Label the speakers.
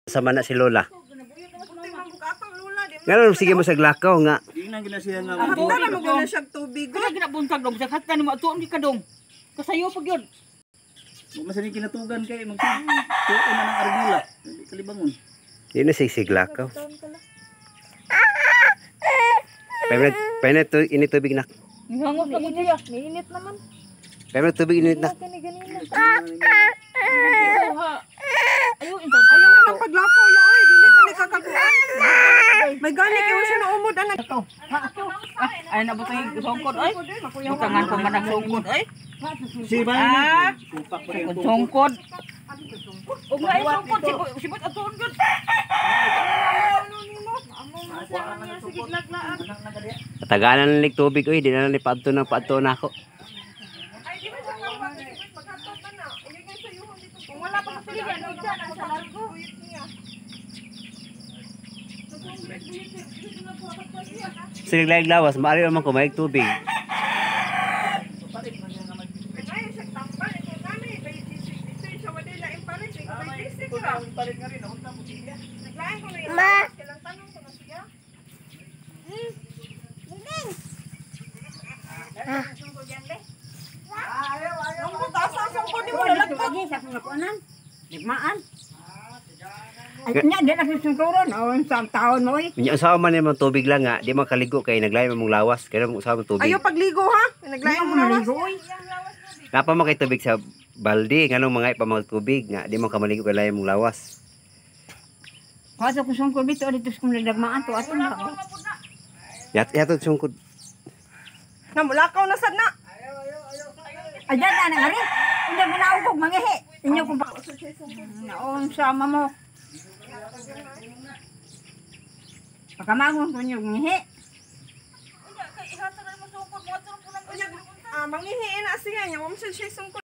Speaker 1: Sama na si Lola. Ngayon sige mo sa glakaw nga.
Speaker 2: Di na ginasiya nga.
Speaker 3: Hatta na mo gina siya tubig.
Speaker 4: Kaya ginabuntag dong sa hatta ni mo tuon di ka dong. Kasayo pag yun.
Speaker 2: Masaling kinatugan kay magtuon na ng argila. Kalibangon.
Speaker 1: Di na siglakaw. Painit to ini tubig nak.
Speaker 4: Hangos na mo diya.
Speaker 3: Mainit naman.
Speaker 1: Painit tubig ini nak.
Speaker 4: Ayo inton.
Speaker 3: Ayaw na lang paglakaw ya oy, dili man ni kakakuan. May gani kay siya na umod ana.
Speaker 4: Ay nabutang songkod ay. Butangan ko man ang songkod ay.
Speaker 2: Si ba? Tupak pa rin.
Speaker 4: Songkod. Ug na songkod sibot aton gud.
Speaker 1: Tagalan na lig tubig oy, di na ni paadto na paadto na ako.
Speaker 3: Kung wala pa kasi yan, no dyan sa largo.
Speaker 1: Sige lag lawas, maari naman kumaig tubig.
Speaker 3: Ma.
Speaker 5: Ay, nya di na susungturon. O, sa taon mo eh.
Speaker 1: Nya usawa man mo tubig lang nga, di man kaligo kay naglayo mong lawas, kaya mo usawa mo tubig.
Speaker 3: Ayaw pagligo ha. Naglayan mo lawas.
Speaker 1: Napa man kay tubig sa balde, nganong mga pa mga tubig nga, di man ka maligo kay layo mong lawas.
Speaker 5: Kaso kung sungkol dito, dito kung nagdagmaan to, ato na.
Speaker 1: Yatod sungkod.
Speaker 3: Namulakaw na sad na.
Speaker 5: Ay, dyan na nga rin. Hindi mo naukog, mangihi. Inyo kung pa. Naon, sama mo. Pagkamagon ko nyo, mangihi.
Speaker 3: Manghihiin na siya niya. Wala siya sungkod.